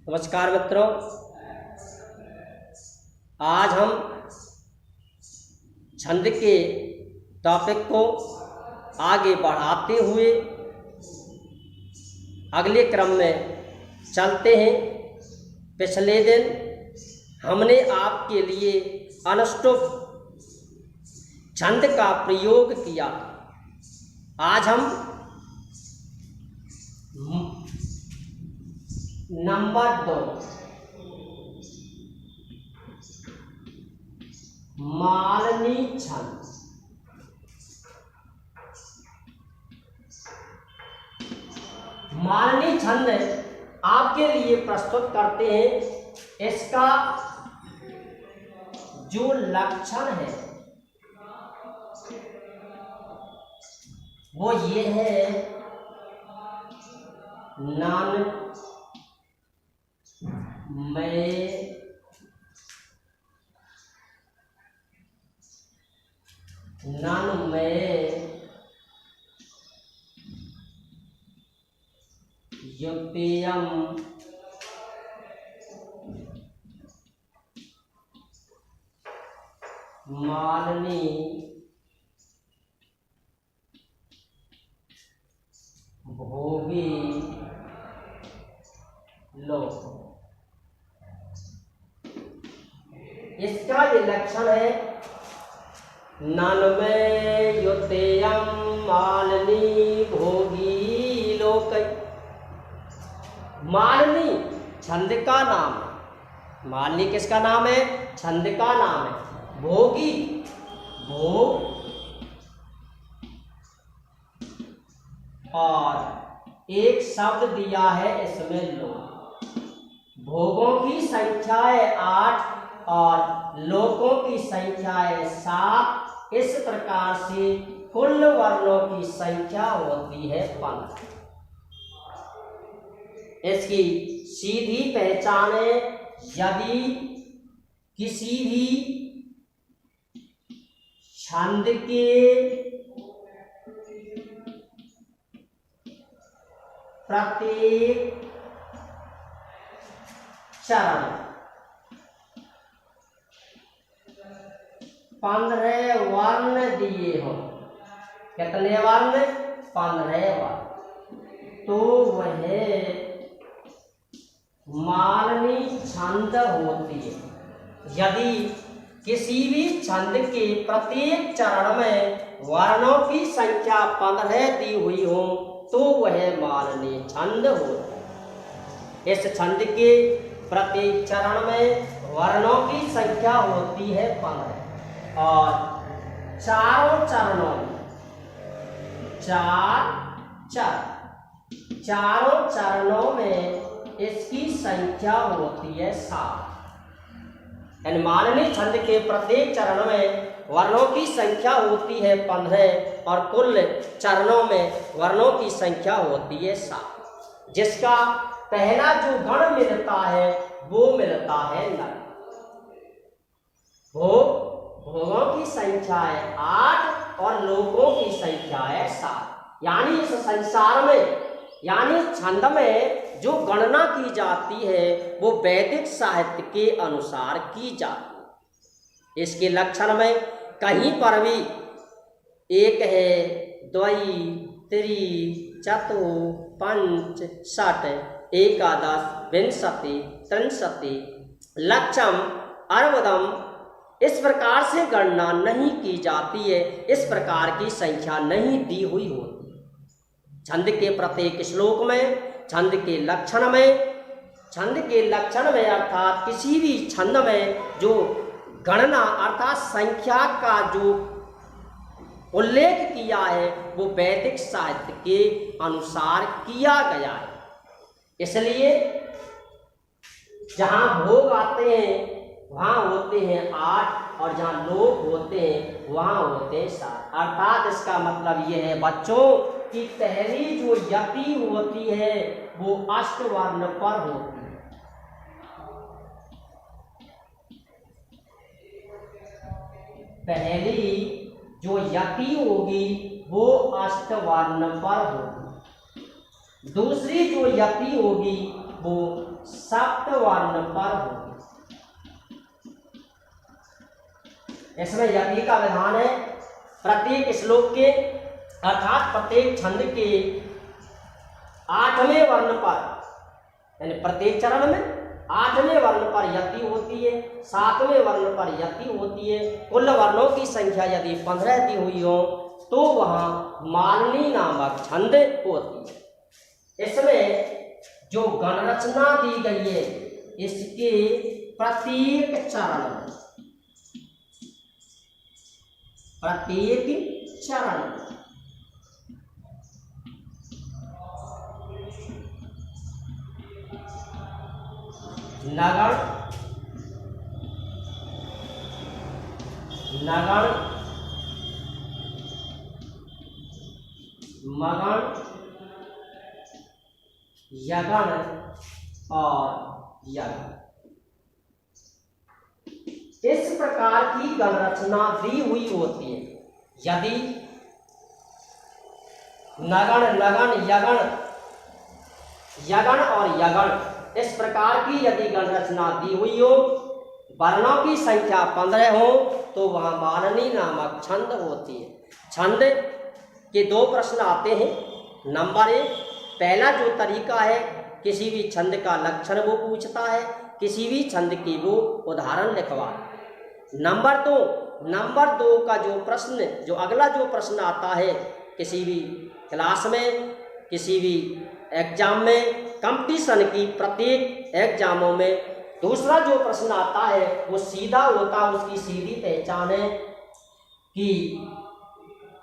नमस्कार मित्रों, आज हम छंद के टॉपिक को आगे बढ़ाते हुए अगले क्रम में चलते हैं। पिछले दिन हमने आपके लिए अनुष्टुप छंद का प्रयोग किया। आज हम नंबर 2 मालनी छंद। मालनी छंद आपके लिए प्रस्तुत करते हैं। इसका जो लक्षण है वो ये है, नन में युक्तियम मालनी भोगी लोक। इसका ये लक्षण है, नन में युतेयम मालनी भोगी लोक। मालनी छंद का नाम है। मालनी किसका नाम है? छंद का नाम है। भोगी, भोग और एक शब्द दिया है इसमें लोक। भोगों की संख्या है 8 और लोकों की संख्या है 7। इस प्रकार से कुल वर्णों की संख्या होती है 15। इसकी सीधी पहचान है, यदि किसी भी छंद के प्रत्येक चरण 15 वर्ण दिए हो। कितने वर्ण? 15 वर्ण। तो वह मालनी छंद होती है। यदि किसी भी छंद के प्रत्येक चरण में वर्णों की संख्या 15 दी हुई हो तो वह मालनी छंद होती है। इस छंद के प्रत्येक चरण में वर्णों की संख्या होती है 15 और चारों चरणों में चारों चरणों में इसकी संख्या होती है 7। यानी मालनी छंद के प्रत्येक चरण में वर्णों की संख्या होती है 15 और कुल चरणों में वर्णों की संख्या होती है 7। जिसका पहला जो गण मिलता है वो मिलता है नर। भोगों की संख्या है 8 और लोकों की संख्या है 7। यानी इस संसार में, यानी छंद में जो गणना की जाती है वो वैदिक साहित्य के अनुसार की जाती है। इसके लक्षण में कहीं पर भी एक है, द्वई, त्रि, चतु, पंच, षट, एकादश, विंशति, त्रिंशति, लक्षम, अर्वदम, इस प्रकार से गणना नहीं की जाती है। इस प्रकार की संख्या नहीं दी हुई होती। छंद के प्रत्येक श्लोक में, छंद के लक्षण में अर्थात किसी भी छंद में जो गणना अर्थात संख्या का जो उल्लेख किया है वो वैदिक साहित्य के अनुसार किया गया है। इसलिए जहां भोग आते हैं वहां होते हैं 8 और जहां लोक होते हैं वहां होते हैं 7। अर्थात इसका मतलब यह है बच्चों कि पहली जो यति होती है वो अष्टवर्ण पर होती है। पहली जो यति होगी वो अष्टवर्ण पर होगी। दूसरी जो यति होगी वो सप्तवर्ण पर होगी। इसमें यदि का विधान है प्रत्येक श्लोक के अर्थात प्रत्येक छंद के 8वें वर्ण पर, यानी प्रत्येक चरण में 8वें वर्ण पर यति होती है, 7वें वर्ण पर यति होती है। कुल वर्णों की संख्या यदि 15 दी हुई हो तो वहां मालिनी नामक छंद होती है। इसमें जो गणरचना दी गई है इसके प्रत्येक चरण में, प्रत्येक चरण नगण, नगण, मगण, यगण और यगण, इस प्रकार की गणरचना दी हुई होती है। यदि नगण, लगन, यगण, यगण और यगण इस प्रकार की यदि गणरचना दी हुई हो, वर्णों की संख्या 15 हो तो वहां मालिनी नामक छंद होती है। छंद के 2 प्रश्न आते हैं। नंबर 1, पहला जो तरीका है किसी भी छंद का लक्षण वो पूछता है, किसी भी छंद की वो उदाहरण लिखवा। नंबर 2 का जो प्रश्न, जो अगला जो प्रश्न आता है किसी भी क्लास में, किसी भी एग्जाम में, कंपटीशन की प्रत्येक एग्जामों में दूसरा जो प्रश्न आता है वो सीधा होता है, उसकी सीधी पहचान है कि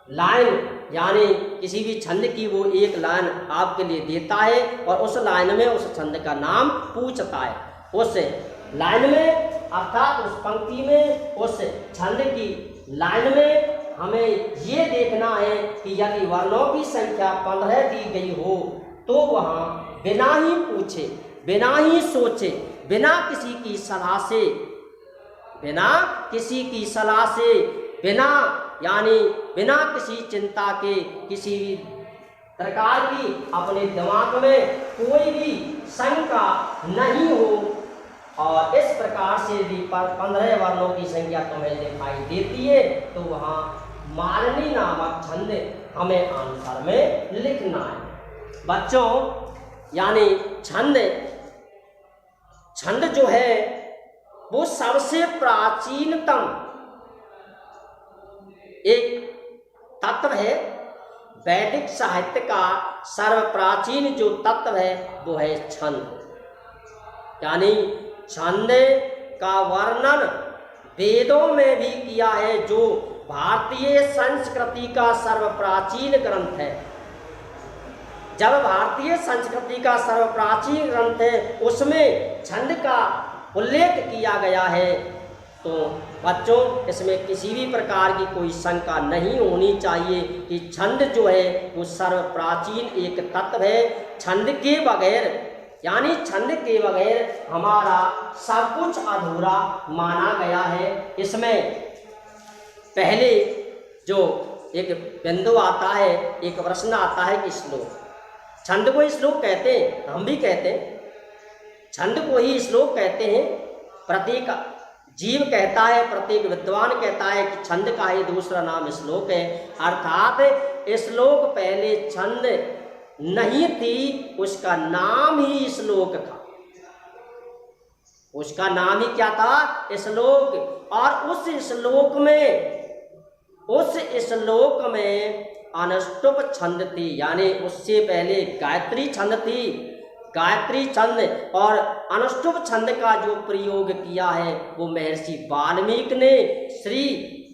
लाइन, यानी किसी भी छंद की वो एक लाइन आपके लिए देता है और उस लाइन में उस छंद का नाम पूछता है। उस लाइन में अर्थात उस पंक्ति में, उस छंद की लाइन में हमें ये देखना है कि यदि वर्णों की संख्या 15 दी गई हो तो वहाँ बिना ही पूछे, बिना ही सोचे, बिना किसी की सलाह से, बिना किसी की सलाह से, बिना यानी बिना किसी चिंता के, किसी भी प्रकार की अपने दिमाग में कोई भी शंका नहीं हो और इस प्रकार से यदि 15 वर्णों की संख्या तुम्हें दिखाई देती है तो वहाँ मालिनी नामक छंद हमें आंसर में लिखना है। बच्चों, यानी छंद जो है वो सबसे प्राचीनतम एक तत्व है। वैदिक साहित्य का सर्वप्राचीन जो तत्व है वो है छंद। यानी छंद का वर्णन वेदों में भी किया है, जो भारतीय संस्कृति का सर्वप्राचीन ग्रंथ है। जब भारतीय संस्कृति का सर्वप्राचीन ग्रंथ है उसमें छंद का उल्लेख किया गया है, तो बच्चों इसमें किसी भी प्रकार की कोई शंका नहीं होनी चाहिए कि छंद जो है वो सर्वप्राचीन एक तत्व है। छंद के बगैर, यानी छंद के बगैर हमारा सब कुछ अधूरा माना गया है। इसमें पहले जो एक बिंदु आता है, एक प्रश्न आता है कि श्लोक, छंद को ही श्लोक कहते हैं, हम भी कहते हैं, छंद को ही श्लोक कहते हैं। प्रत्येक जीव कहता है, प्रत्येक विद्वान कहता है कि छंद का ही दूसरा नाम श्लोक है। अर्थात श्लोक पहले छंद नहीं थी, उसका नाम ही श्लोक था। उसका नाम ही क्या था? श्लोक। और उस श्लोक में अनुष्टुप छंद थी, यानी उससे पहले गायत्री छंद थी। गायत्री छंद और अनुष्टुप छंद का जो प्रयोग किया है वो महर्षि वाल्मीकि ने श्री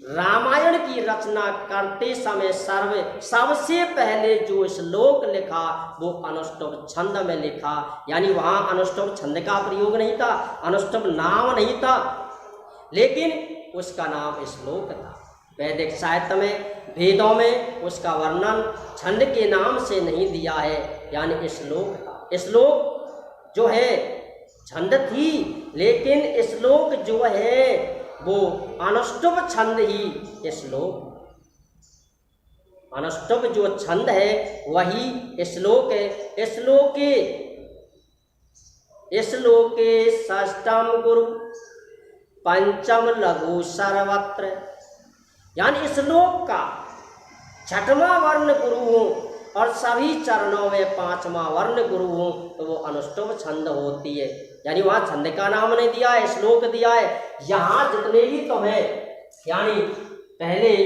रामायण की रचना करते समय सबसे पहले जो श्लोक लिखा वो अनुष्टुप छंद में लिखा। यानी वहाँ अनुष्टुप छंद का प्रयोग नहीं था, अनुष्टुप नाम नहीं था, लेकिन उसका नाम श्लोक था। वैदिक साहित्य में, वेदों में उसका वर्णन छंद के नाम से नहीं दिया है, यानी श्लोक था। श्लोक जो है छंद थी, लेकिन श्लोक जो है वो अनुष्टुप छंद ही श्लोक। अनुष्टुप जो छंद है वही श्लोक है। श्लोक के श्लोके षष्ठम गुरु पंचम लघु सर्वत्र, यानी श्लोक का छठवां वर्ण गुरु हो और सभी चरणों में पांचवा वर्ण गुरु हो तो वो अनुष्टुप छंद होती है। यानी वहाँ छंद का नाम नहीं दिया है, श्लोक दिया है। यहाँ जितने भी तुम्हें यानी पहले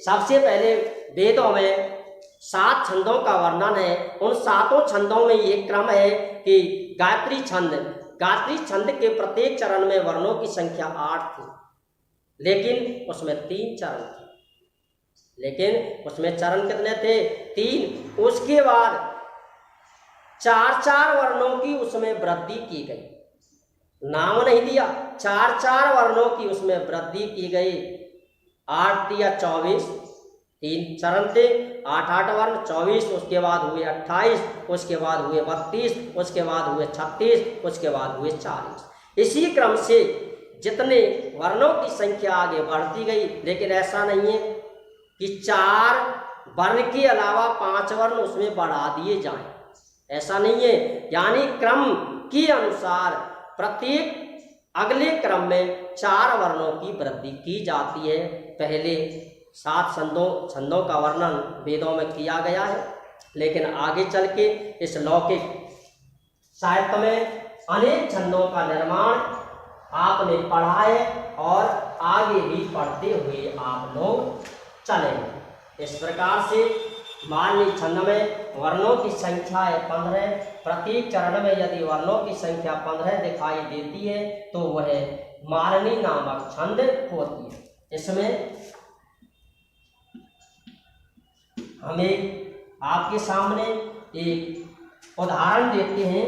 सबसे पहले वेदों में 7 छंदों का वर्णन है। उन 7 छंदों में ये क्रम है कि गायत्री छंद के प्रत्येक चरण में वर्णों की संख्या 8 थी, लेकिन उसमें 3 चरण थे। लेकिन उसमें चरण कितने थे? 3। उसके बाद 4-4 वर्णों की उसमें वृद्धि की गई, नाम नहीं दिया, 4-4 वर्णों की उसमें वृद्धि की गई। 8 या 24, 3 चरण थे, 8-8 वर्ण, 24, उसके बाद हुए 28, उसके बाद हुए 32, उसके बाद हुए 36, उसके बाद हुए 40। इसी क्रम से जितने वर्णों की संख्या आगे बढ़ती गई, लेकिन ऐसा नहीं है कि 4 वर्ण के अलावा 5 वर्ण उसमें बढ़ा दिए जाएं, ऐसा नहीं है। यानी क्रम के अनुसार प्रत्येक अगले क्रम में 4 वर्णों की वृद्धि की जाती है। पहले 7 छंदों का वर्णन वेदों में किया गया है, लेकिन आगे चल के इस लौकिक साहित्य में अनेक छंदों का निर्माण आपने पढ़ा है और आगे भी पढ़ते हुए आप लोग चलेंगे। इस प्रकार से मालनी छंद में वर्णों की संख्या है 15। प्रत्येक चरण में यदि वर्णों की संख्या 15 दिखाई देती है तो वह मालनी नामक छंद होती है। इसमें हमें आपके सामने एक उदाहरण देते हैं।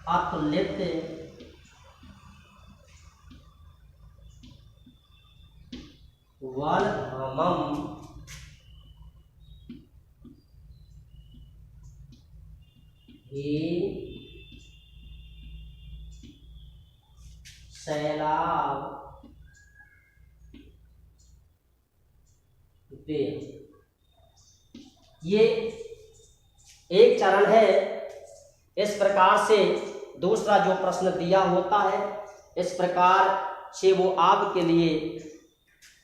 अतुलित वलधामम हे सैलाब दे। ये एक चरण है। इस प्रकार से दूसरा जो प्रश्न दिया होता है, इस प्रकार से वो आपके लिए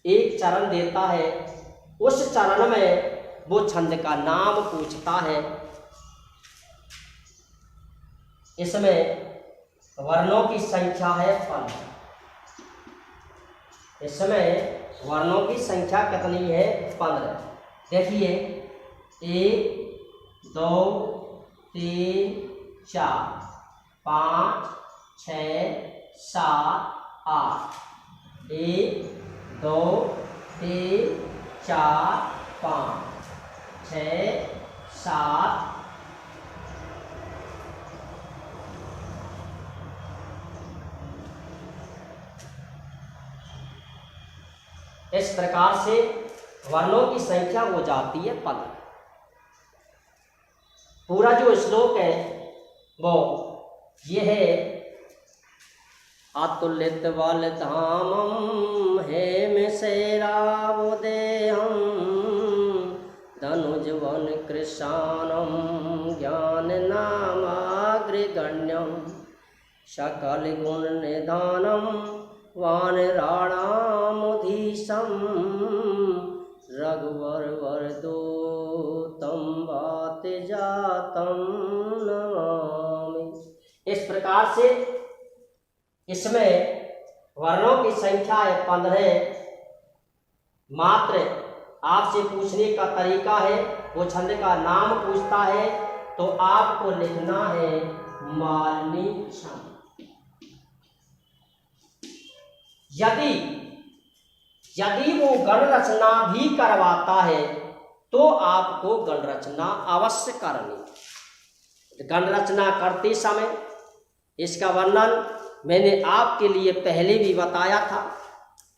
एक चरण देता है। उस चरण में वो छंद का नाम पूछता है। इसमें वर्णों की संख्या है 15। इसमें वर्णों की संख्या कितनी है? 15। देखिए 1 2 3 4 5 6 7 8। 1 2 3 4 5 6 7। इस प्रकार से वर्णों की संख्या हो जाती है 15। पूरा जो श्लोक है वो ये है। अतुलित बलधामम हेम शैलावदेहम धनुजवन कृशानम ज्ञान नामाग्रगण्यम सकल गुण निधानम वानराणामुधीशम रघुवर वरदूतम वात जातम नमामि। इस प्रकार से इसमें वर्णों की संख्या है 15। मात्र आपसे पूछने का तरीका है, वो छंद का नाम पूछता है तो आपको लिखना है मालनी छंद। यदि वो गण रचना भी करवाता है तो आपको गण रचना अवश्य करनी। गण रचना करते समय इसका वर्णन मैंने आपके लिए पहले भी बताया था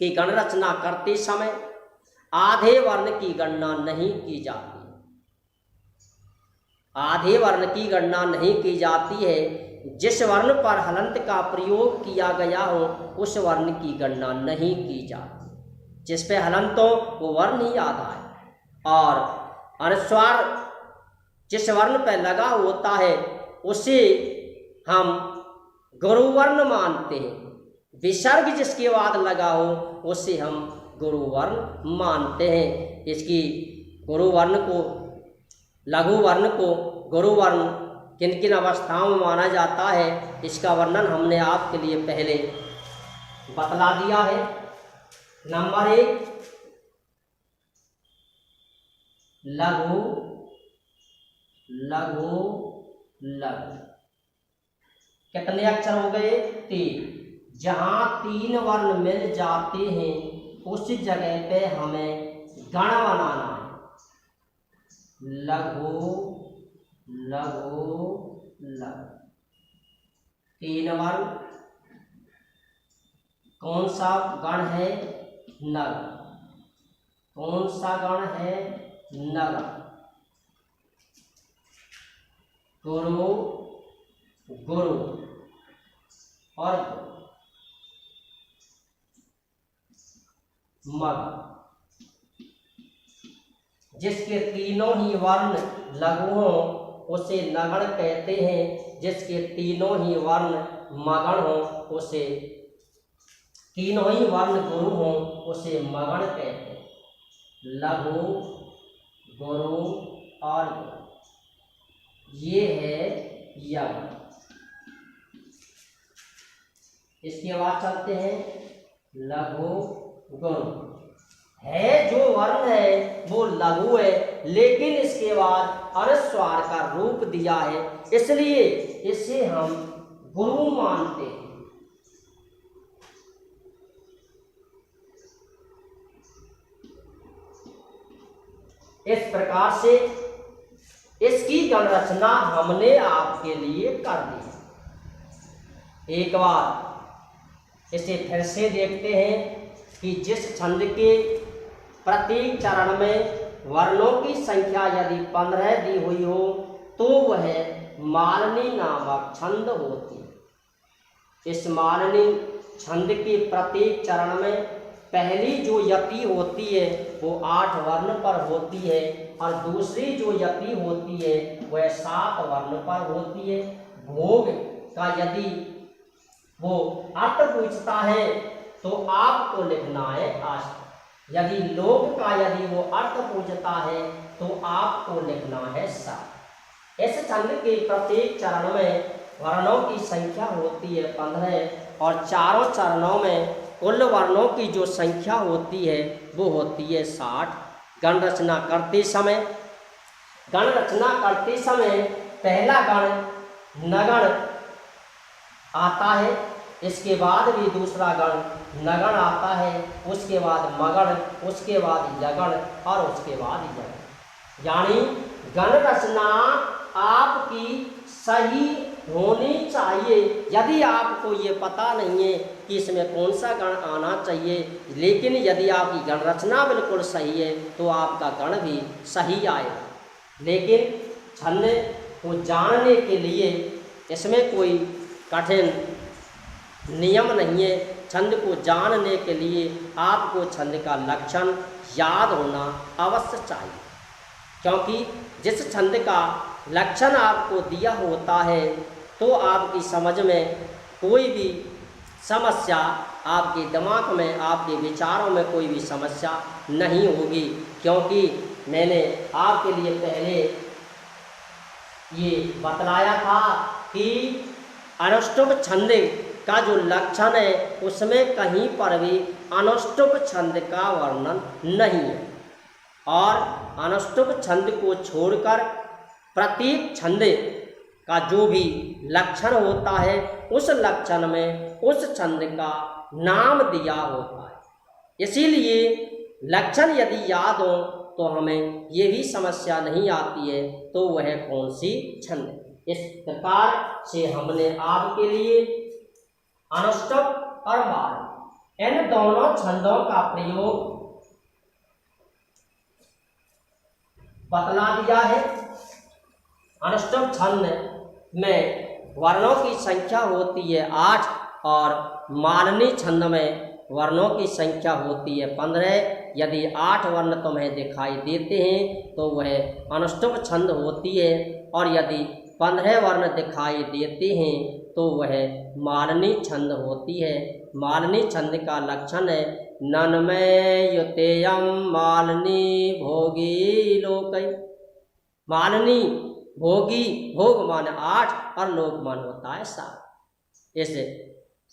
कि गण रचना करते समय आधे वर्ण की गणना नहीं की जाती। आधे वर्ण की गणना नहीं की जाती है। जिस वर्ण पर हलंत का प्रयोग किया गया हो उस वर्ण की गणना नहीं की जाती। जिस पे हलंत हो वो वर्ण ही आधा है, और अनुस्वार जिस वर्ण पे लगा होता है उसे हम गुरुवर्ण मानते हैं। विसर्ग जिसके बाद लगा हो उसे हम गुरुवर्ण मानते हैं। इसकी गुरुवर्ण को, लघु वर्ण को गुरुवर्ण किन किन अवस्थाओं में माना जाता है इसका वर्णन हमने आपके लिए पहले बतला दिया है। नंबर 1, लघु लघु लघु। कितने अक्षर हो गए? 3। जहां 3 वर्ण मिल जाते हैं उस जगह पे हमें गण बनाना है। लघु लघु लघु। 3 वर्ण, कौन सा गण है? नग। कौन सा गण है? नग। गुरु गुरु और मग। जिसके तीनों ही वर्ण लघु हों उसे नगण कहते हैं, जिसके तीनों ही वर्ण मगण हों उसे, तीनों ही वर्ण गुरु हों उसे मगण कहते हैं। लघु गुरु और ये है यज्ञ। इसके बाद चलते हैं लघु गुरु। है जो वर्ण है वो लघु है, लेकिन इसके बाद अनुस्वार का रूप दिया है, इसलिए इसे हम गुरु मानते हैं। इस प्रकार से इसकी गण रचना हमने आपके लिए कर दी। एक बार इसे फिर से देखते हैं कि जिस छंद के प्रत्येक चरण में वर्णों की संख्या यदि 15 दी हुई हो तो वह मालनी नामक छंद होती है। इस मालनी छंद के प्रत्येक चरण में पहली जो यति होती है वो 8 वर्ण पर होती है, और दूसरी जो यति होती है वह 7 वर्ण पर होती है। भोग का यदि वो अर्थ पूछता है तो आपको लिखना है अष्ट। यदि लोक का यदि वो अर्थ पूछता है तो आपको लिखना है 7। इस छंद के प्रत्येक चरण में वर्णों की संख्या होती है 15, और चारों चरणों में कुल वर्णों की जो संख्या होती है वो होती है 60। गण रचना करते समय पहला गण नगण आता है, इसके बाद भी दूसरा गण नगण आता है, उसके बाद मगण, उसके बाद यगण और उसके बाद यगण। यानी गण रचना आपकी सही होनी चाहिए। यदि आपको ये पता नहीं है कि इसमें कौन सा गण आना चाहिए, लेकिन यदि आपकी गण रचना बिल्कुल सही है तो आपका गण भी सही आएगा। लेकिन छंद को जानने के लिए इसमें कोई कठिन नियम नहीं है। छंद को जानने के लिए आपको छंद का लक्षण याद होना अवश्य चाहिए, क्योंकि जिस छंद का लक्षण आपको दिया होता है तो आपकी समझ में कोई भी समस्या, आपके दिमाग में, आपके विचारों में कोई भी समस्या नहीं होगी। क्योंकि मैंने आपके लिए पहले ये बतलाया था कि अनुष्टुप छंद का जो लक्षण है उसमें कहीं पर भी अनुष्टुप छंद का वर्णन नहीं है, और अनुष्टुप छंद को छोड़कर प्रत्येक छंद का जो भी लक्षण होता है उस लक्षण में उस छंद का नाम दिया होता है। इसीलिए लक्षण यदि याद हो तो हमें ये भी समस्या नहीं आती है तो वह कौन सी छंद है। इस प्रकार से हमने आपके लिए अनुष्टुप और माल इन दोनों छंदों का प्रयोग बतला दिया है। अनुष्टुप छंद में वर्णों की संख्या होती है 8, और मालनी छंद में वर्णों की संख्या होती है 15। यदि 8 वर्ण तुम्हें दिखाई देते हैं तो वह अनुष्टुप छंद होती है, और यदि 15 वर्ण दिखाई देते हैं तो वह मालनी छंद होती है। मालनी छंद का लक्षण है नन्मय युतेयम मालनी भोगी लोकै। मालनी भोगी, भोग मान 8 और लोक मान होता है 7। इस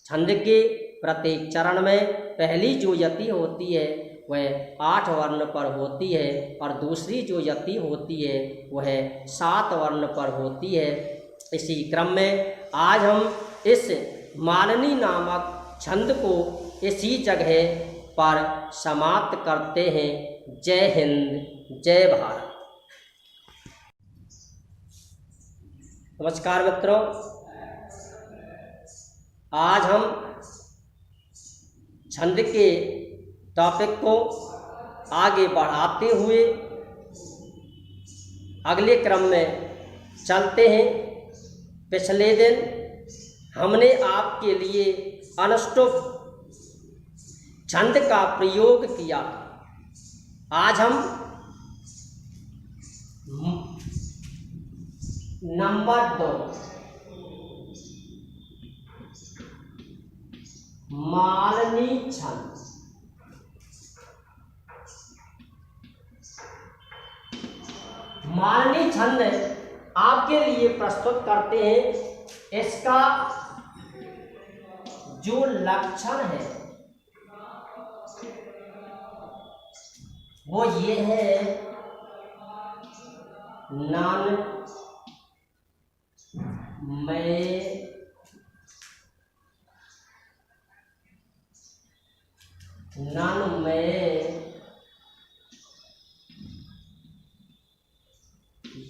छंद के प्रत्येक चरण में पहली जो यति होती है वह 8 वर्ण पर होती है, और दूसरी जो यति होती है वह 7 वर्ण पर होती है। इसी क्रम में आज हम इस मालनी नामक छंद को इसी जगह पर समाप्त करते हैं। जय हिंद, जय भारत। नमस्कार मित्रों, आज हम छंद के टॉपिक को आगे बढ़ाते हुए अगले क्रम में चलते हैं। पिछले दिन हमने आपके लिए अनुष्टुप छंद का प्रयोग किया। आज हम नंबर 2 मालनी छंद। मालनी छंद आपके लिए प्रस्तुत करते हैं। इसका जो लक्षण है वो ये है नन में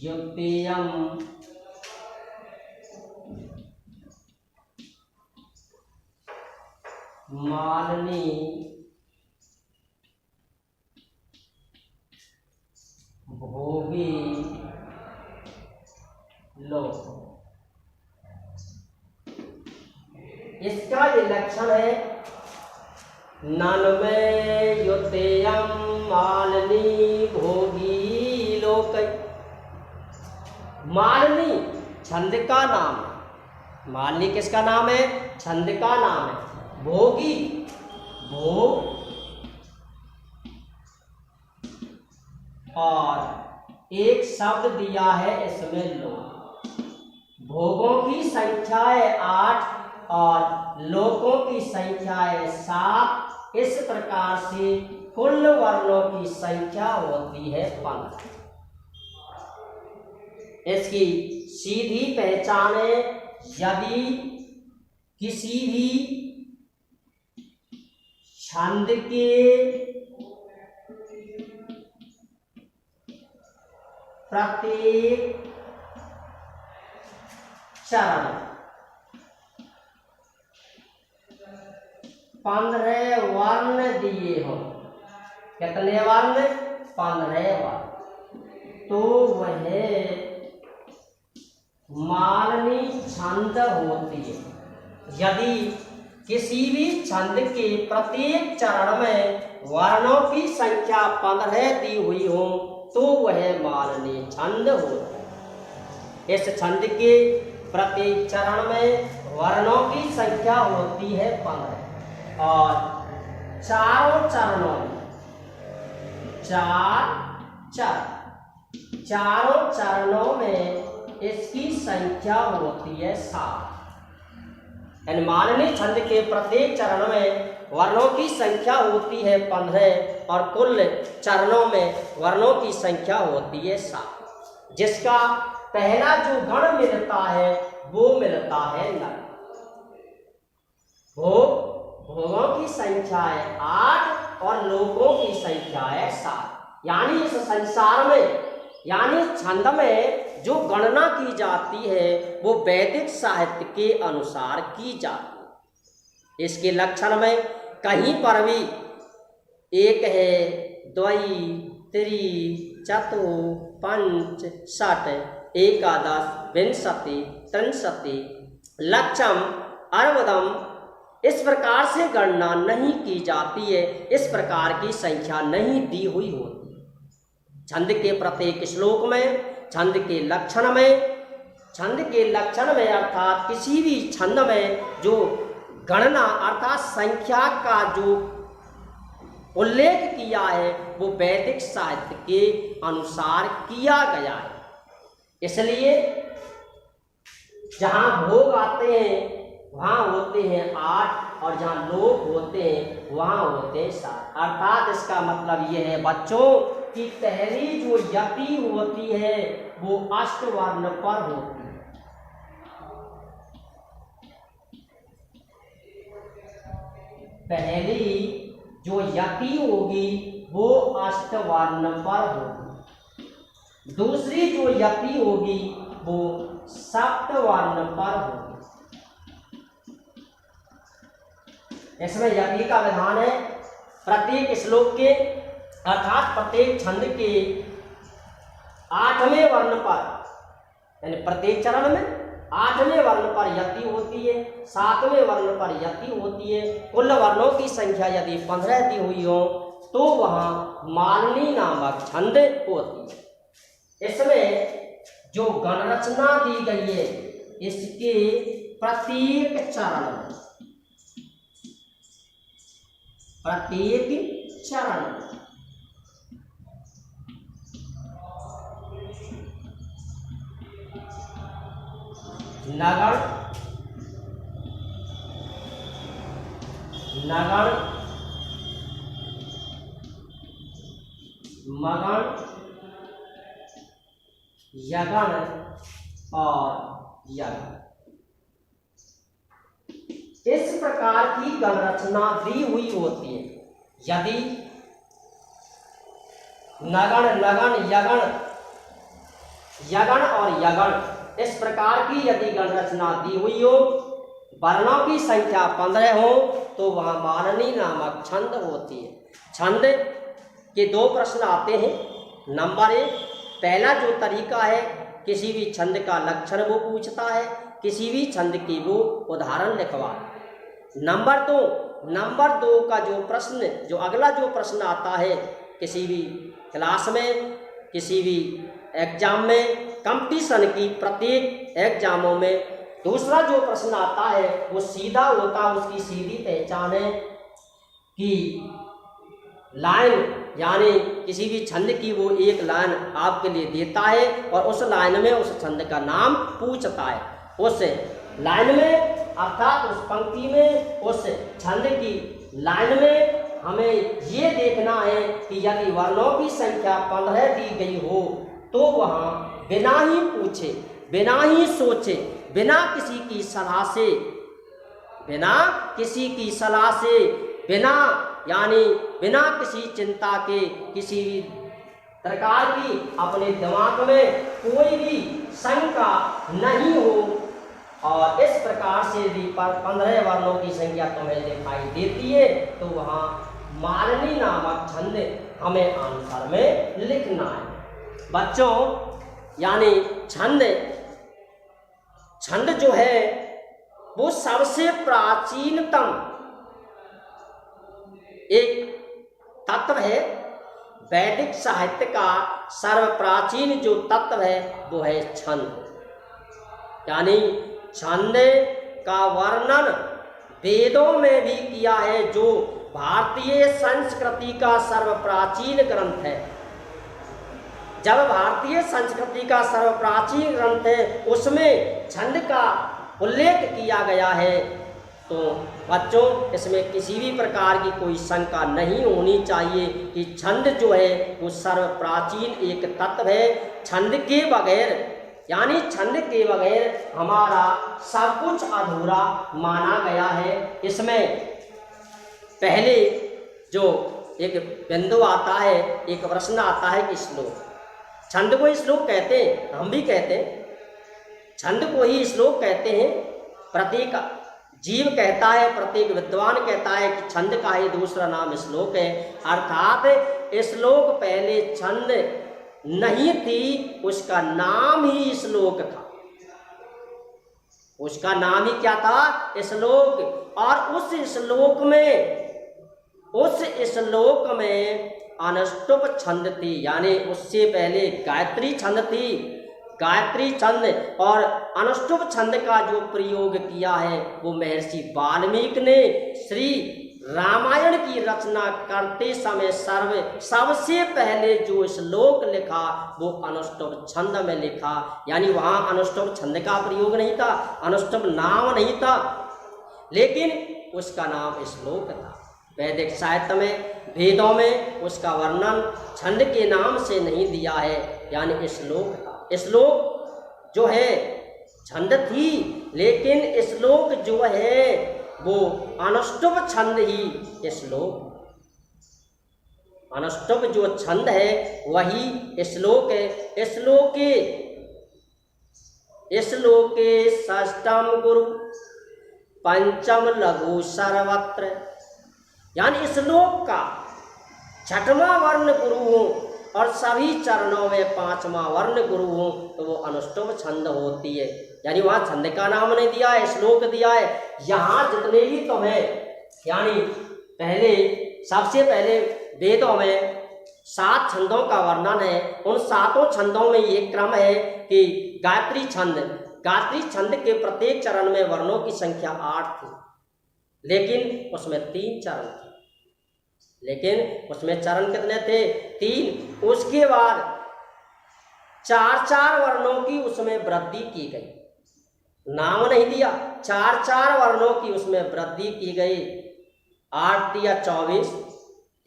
युक्तियम मालनी भोगी लोक। इसका ये लक्षण है नन्मय युतेयम मालनी भोगी लोक। मालनी छंद का नाम है। मालनी किसका नाम है? छंद का नाम है। भोगी, भोग, और एक शब्द दिया है इसमें लोक। भोगों की संख्या है 8 और लोकों की संख्या है 7। इस प्रकार से कुल वर्णों की संख्या होती है 15। इसकी सीधी पहचान है, यदि किसी भी छंद के प्रत्येक चरण 15 वर्ण दिए हो। कितने वर्ण? 15 वर्ण। तो वह मालनी छंद होती है। यदि किसी भी छंद के प्रत्येक चरण में वर्णों की संख्या 15 दी हुई हो तो वह मालनी छंद होती है। इस छंद के प्रत्येक चरण में वर्णों की संख्या होती है 15, और चारों चरणों में चारों चरणों में इसकी संख्या होती है 7। यानी मालनी छंद के प्रत्येक चरण में वर्णों की संख्या होती है 15 और कुल चरणों में वर्णों की संख्या होती है 7। जिसका पहला जो गण मिलता है वो मिलता है नर। भोगों की संख्या है 8 और लोकों की संख्या है 7। यानी इस संसार में, यानी छंद में जो गणना की जाती है वो वैदिक साहित्य के अनुसार की जाती है। इसके लक्षण में कहीं पर भी एक है, द्वई, त्रि, चतु, पंच, षट, एकादश, विंशति, त्रिंशति, लक्षम, अर्वदम, इस प्रकार से गणना नहीं की जाती है, इस प्रकार की संख्या नहीं दी हुई होती। छंद के प्रत्येक श्लोक में छंद के लक्षण में अर्थात किसी भी छंद में जो गणना अर्थात संख्या का जो उल्लेख किया है वो वैदिक साहित्य के अनुसार किया गया है। इसलिए जहाँ भोग आते हैं वहाँ होते हैं 8 और जहाँ लोक होते हैं वहाँ होते हैं 7। अर्थात इसका मतलब ये है बच्चों कि पहली जो यति होती है वो अष्टवर्ण पर होती है। पहली जो यति होगी वो अष्टवर्ण पर होगी, दूसरी जो यति होगी वो सप्तवर्ण पर होगी। इसमें यति का विधान है प्रत्येक श्लोक के अर्थात प्रत्येक छंद के 8वें वर्ण पर, यानी प्रत्येक चरण में 8वें वर्ण पर यति होती है, 7वें वर्ण पर यति होती है। कुल वर्णों की संख्या यदि 15 दी हुई हो तो वहाँ मालनी नामक छंद होती है। इसमें जो गणरचना दी गई है इसके प्रत्येक चरण नगण, मगण, यगण और यगण, इस प्रकार की गणरचना दी हुई होती है। यदि नगण, लगन, यगण और यगण इस प्रकार की यदि गणरचना दी हुई हो, वर्णों की संख्या 15 हो तो वहाँ मालनी नामक छंद होती है। छंद के 2 प्रश्न आते हैं। नंबर 1, पहला जो तरीका है किसी भी छंद का लक्षण वो पूछता है, किसी भी छंद की वो उदाहरण लिखवा। नंबर 2 का जो प्रश्न, जो अगला जो प्रश्न आता है किसी भी क्लास में, किसी भी एग्जाम में, कंपटीशन की प्रत्येक एग्जामों में दूसरा जो प्रश्न आता है वो सीधा होता है, उसकी सीधी पहचान है कि लाइन, यानी किसी भी छंद की वो एक लाइन आपके लिए देता है और उस लाइन में उस छंद का नाम पूछता है। उस लाइन में अर्थात उस पंक्ति में, उस छंद की लाइन में हमें ये देखना है कि यदि वर्णों की संख्या 15 दी गई हो तो वहाँ बिना ही पूछे, बिना ही सोचे, बिना किसी की सलाह से, यानी बिना किसी चिंता के, किसी भी प्रकार की अपने दिमाग में कोई भी शंका नहीं हो और इस प्रकार से यदि 15 वर्णों की संख्या तुम्हें दिखाई देती है तो वहाँ मालनी नामक छंद हमें आंसर में लिखना है। बच्चों, यानी छंद जो है वो सबसे प्राचीनतम एक तत्व है। वैदिक साहित्य का सर्वप्राचीन जो तत्व है वो है छंद। यानी छंद का वर्णन वेदों में भी किया है, जो भारतीय संस्कृति का सर्वप्राचीन ग्रंथ है। जब भारतीय संस्कृति का सर्वप्राचीन ग्रंथ है उसमें छंद का उल्लेख किया गया है, तो बच्चों इसमें किसी भी प्रकार की कोई शंका नहीं होनी चाहिए कि छंद जो है वो सर्वप्राचीन एक तत्व है। छंद के बगैर, यानी छंद के बगैर हमारा सब कुछ अधूरा माना गया है। इसमें पहले जो एक बिंदु आता है, एक प्रश्न आता है कि श्लोक, छंद को ही श्लोक कहते हैं, हम भी कहते हैं छंद को ही श्लोक कहते हैं। प्रत्येक जीव कहता है, प्रत्येक विद्वान कहता है कि छंद का ही दूसरा नाम श्लोक है। अर्थात श्लोक पहले छंद नहीं थी, उसका नाम ही श्लोक था। उसका नाम ही क्या था? श्लोक। और उस श्लोक में अनुष्टुप छंद थी, यानी उससे पहले गायत्री छंद थी। गायत्री छंद और अनुष्टुप छंद का जो प्रयोग किया है वो महर्षि वाल्मीकि ने श्री रामायण की रचना करते समय सबसे पहले जो श्लोक लिखा वो अनुष्टुप छंद में लिखा। यानी वहाँ अनुष्टुप छंद का प्रयोग नहीं था, अनुष्टुप नाम नहीं था, लेकिन उसका नाम श्लोक था। वैदिक साहित्य में, वेदों में उसका वर्णन छंद के नाम से नहीं दिया है, यानी श्लोक था। श्लोक जो है छंद थी, लेकिन श्लोक जो है वो अनुष्टुप छंद ही श्लोक। अनुष्टुप जो छंद है वही श्लोक है। श्लोके षष्ठम गुरु पंचम लघु सर्वत्र, यानी श्लोक का छठवां वर्ण गुरु हो और सभी चरणों में पांचवां वर्ण गुरु हो तो वो अनुष्टुप छंद होती है। यानी वहाँ छंद का नाम नहीं दिया है, श्लोक दिया है। यहाँ जितने भी तुम्हें, यानी सबसे पहले वेदों में 7 छंदों का वर्णन है। उन 7 छंदों में ये क्रम है कि गायत्री छंद के प्रत्येक चरण में वर्णों की संख्या 8 थी, लेकिन उसमें 3 चरण थे। लेकिन उसमें चरण कितने थे? 3। उसके बाद 4-4 वर्णों की उसमें वृद्धि की गई, नाम नहीं दिया, 4-4 वर्णों की उसमें वृद्धि की गई। 8 या 24,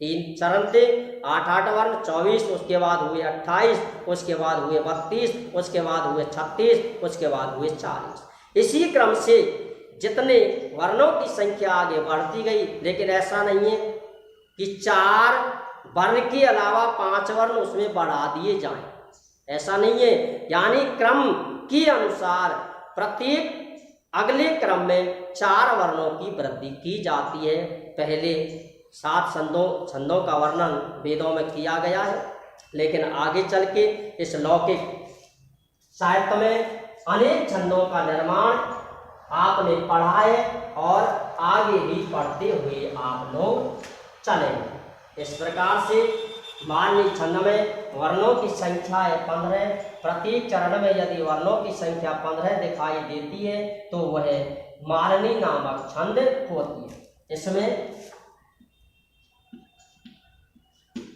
3 चरण थे, 8-8 वर्ण, 24, उसके बाद हुए 28, उसके बाद हुए 32, उसके बाद हुए 36, उसके बाद हुए 40। इसी क्रम से जितने वर्णों की संख्या आगे बढ़ती गई, लेकिन ऐसा नहीं है कि 4 वर्ण के अलावा 5 वर्ण उसमें बढ़ा दिए जाएं, ऐसा नहीं है। यानी क्रम के अनुसार प्रत्येक अगले क्रम में 4 वर्णों की वृद्धि की जाती है। पहले 7 छंदों का वर्णन वेदों में किया गया है, लेकिन आगे चल के इस लौकिक साहित्य में अनेक छंदों का निर्माण आपने पढ़ा है और आगे भी पढ़ते हुए आप लोग चलेंगे। इस प्रकार से माननीय छंद में वर्णों की संख्या है 15। प्रत्येक चरण में यदि वर्णों की संख्या 15 दिखाई देती है तो वह मालनी नामक छंद होती है। इसमें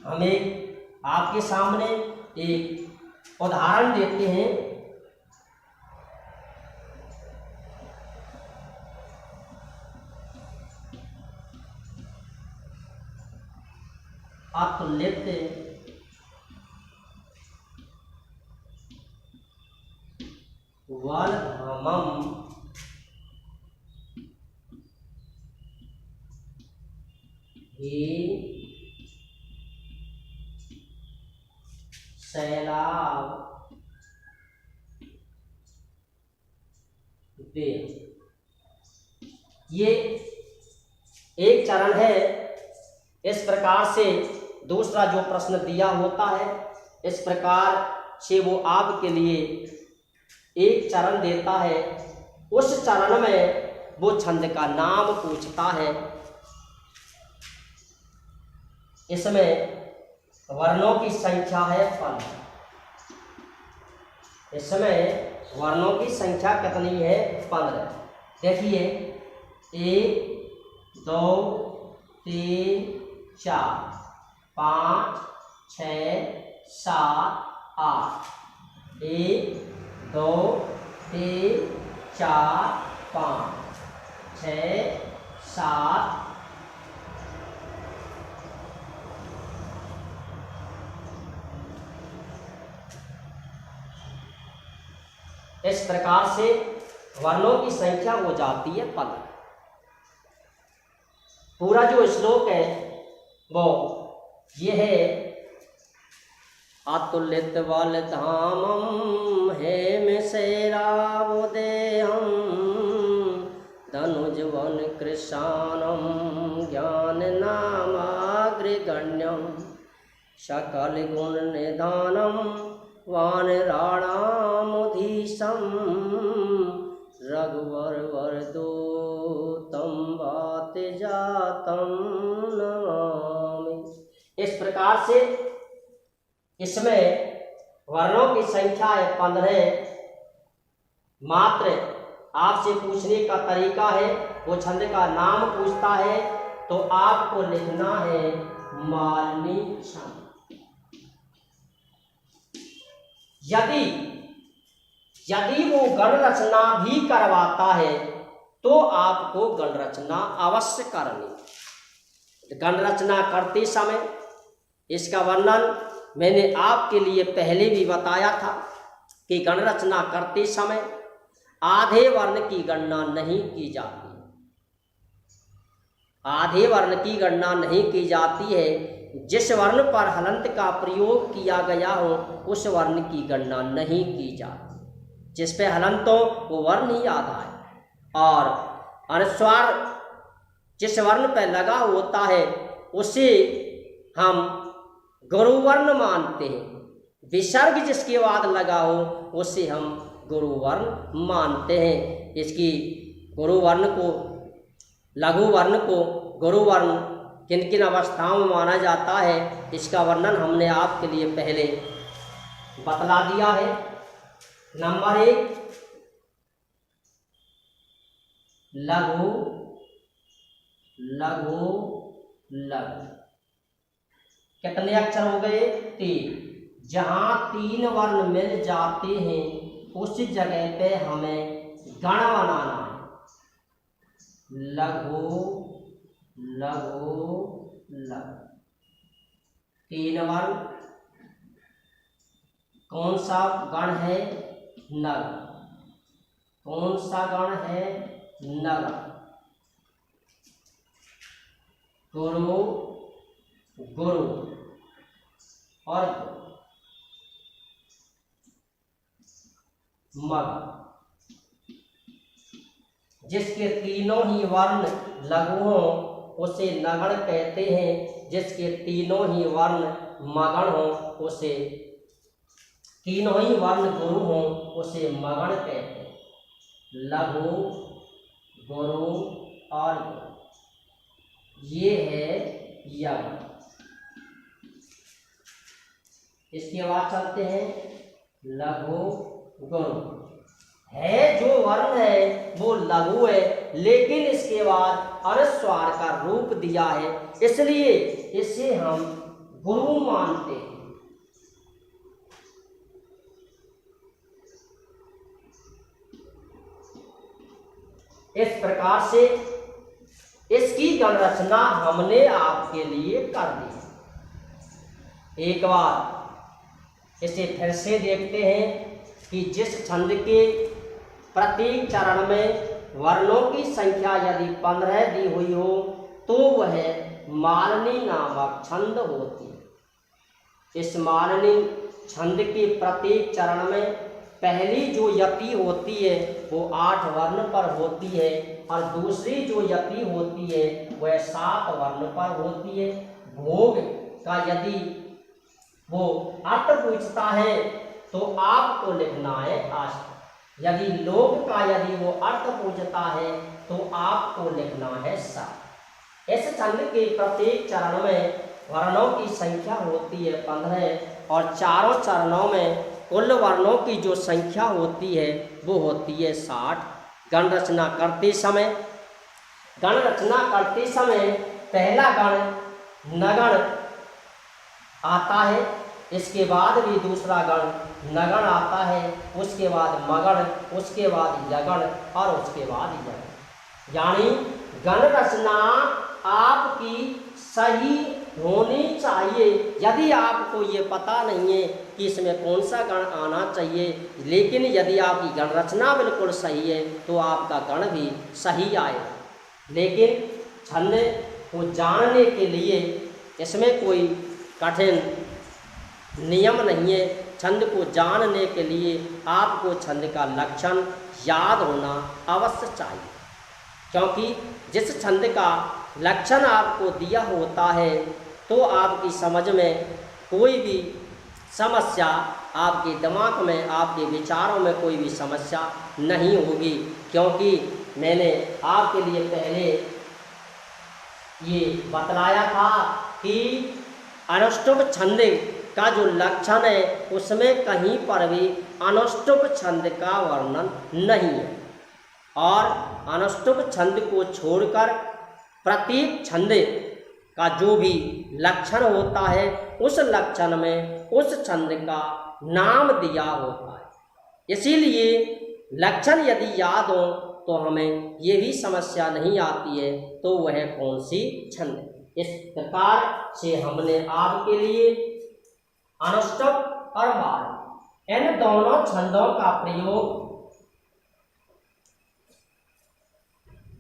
हम आपके सामने एक उदाहरण देते हैं। अतुलित वलधमम ही सैलाब दे। ये एक चरण है। इस प्रकार से दूसरा जो प्रश्न दिया होता है, इस प्रकार से वो आपके लिए एक चरण देता है। उस चरण में वो छंद का नाम पूछता है। इसमें वर्णों की संख्या है 15। इसमें वर्णों की संख्या कितनी है? 15। देखिए 1 2 3 4 5 6 7 8। 1 2 3 4 5 6 7। इस प्रकार से वर्णों की संख्या हो जाती है 15। पूरा जो श्लोक है वो ये है। अतुलित वलधामम हेम शैलावदेहम धनुजवन कृशानम ज्ञान नामाग्रगण्यम सकल गुण निधानम वानराणामुधीशम रघुवर वरदो तम बात जातम नमामि। इस प्रकार से इसमें वर्णों की संख्या है 15। मात्र आपसे पूछने का तरीका है, वो छंद का नाम पूछता है तो आपको लिखना है मालिनी छंद। यदि वो गण रचना भी करवाता है तो आपको गण रचना अवश्य करनी। गण रचना करते समय इसका वर्णन मैंने आपके लिए पहले भी बताया था कि गण रचना करते समय आधे वर्ण की गणना नहीं की जाती। आधे वर्ण की गणना नहीं की जाती है। जिस वर्ण पर हलंत का प्रयोग किया गया हो उस वर्ण की गणना नहीं की जाती। जिस पे हलंत हो वो वर्ण ही आधा है, और अनुस्वार जिस वर्ण पर लगा होता है उसे हम गुरुवर्ण मानते हैं। विसर्ग जिसके बाद लगा हो उसे हम गुरुवर्ण मानते हैं। इसकी गुरुवर्ण को, लघु वर्ण को गुरुवर्ण किन किन अवस्थाओं में माना जाता है इसका वर्णन हमने आपके लिए पहले बतला दिया है। नंबर 1 लघु लघु लघु। कितने अक्षर हो गए? 3। जहां 3 वर्ण मिल जाते हैं उस जगह पे हमें गण बनाना है। लघु लघु लघु। 3 वर्ण। कौन सा गण है? नग। कौन सा गण है? नग। गुरु गुरु और मग। जिसके तीनों ही वर्ण लघु हों उसे नगण कहते हैं। जिसके तीनों ही वर्ण मगण हों उसे, तीनों ही वर्ण गुरु हों उसे मगण कहते हैं। लघु गुरु और गुरु, ये है यम। इसके बाद चलते हैं लघु गुरु। है जो वर्ण है वो लघु है, लेकिन इसके बाद अनुस्वार का रूप दिया है इसलिए इसे हम गुरु मानते हैं। इस प्रकार से इसकी गण रचना हमने आपके लिए कर दी। एक बार इसे फिर से देखते हैं कि जिस छंद के प्रत्येक चरण में वर्णों की संख्या यदि 15 दी हुई हो तो वह मालिनी नामक छंद होती है। इस मालिनी छंद के प्रत्येक चरण में पहली जो यति होती है वो 8 वर्ण पर होती है और दूसरी जो यति होती है वह 7 वर्ण पर होती है। भोग का यदि वो अर्थ पूछता है तो आपको लिखना है आश्रय। यदि लोक का यदि वो अर्थ पूछता है तो आपको लिखना है सा। इस छंद के प्रत्येक चरण में वर्णों की संख्या होती है 15 और चारों चरणों में कुल वर्णों की जो संख्या होती है वो होती है 60। गण रचना करते समय पहला गण नगण आता है, इसके बाद भी दूसरा गण नगण आता है, उसके बाद मगण, उसके बाद यगण और उसके बाद यगण। यानी गण रचना आपकी सही होनी चाहिए। यदि आपको ये पता नहीं है कि इसमें कौन सा गण आना चाहिए, लेकिन यदि आपकी गण रचना बिल्कुल सही है तो आपका गण भी सही आएगा। लेकिन छंद को जानने के लिए इसमें कोई कठिन नियम नहीं है। छंद को जानने के लिए आपको छंद का लक्षण याद होना अवश्य चाहिए, क्योंकि जिस छंद का लक्षण आपको दिया होता है तो आपकी समझ में कोई भी समस्या, आपके दिमाग में, आपके विचारों में कोई भी समस्या नहीं होगी, क्योंकि मैंने आपके लिए पहले ये बतलाया था कि अनुष्टुप छंद का जो लक्षण है उसमें कहीं पर भी अनुष्टुप छंद का वर्णन नहीं है, और अनुष्टुप छंद को छोड़कर प्रत्येक छंद का जो भी लक्षण होता है उस लक्षण में उस छंद का नाम दिया होता है। इसीलिए लक्षण यदि याद हो तो हमें ये भी समस्या नहीं आती है तो वह कौन सी छंद है। इस प्रकार से हमने आपके लिए अनुष्टुप और माल इन दोनों छंदों का प्रयोग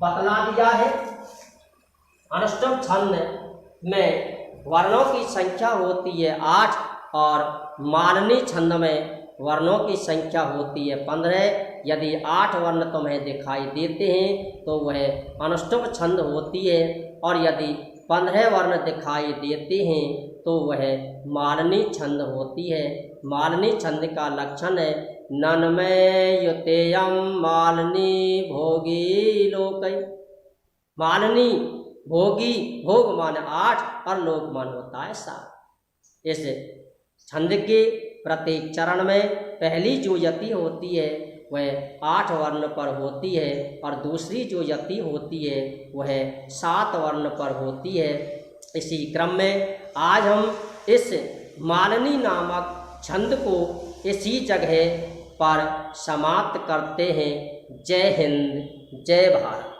बतला दिया है। अनुष्टुप छंद में वर्णों की संख्या होती है 8 और मालनी छंद में वर्णों की संख्या होती है 15। यदि 8 वर्ण तुम्हें दिखाई देते हैं तो वह अनुष्टुप छंद होती है, और यदि 15 वर्ण दिखाई देते हैं तो वह मालनी छंद होती है। मालनी छंद का लक्षण है नन्मय युतेयम मालनी भोगी लोकै। मालनी भोगी, भोग मान 8 और लोक मान होता है 7। इस छंद के प्रत्येक चरण में पहली जो यति होती है वह 8 वर्ण पर होती है, और दूसरी जो यति होती है वह 7 वर्ण पर होती है। इसी क्रम में आज हम इस मालनी नामक छंद को इसी जगह पर समाप्त करते हैं। जय हिंद, जय भारत।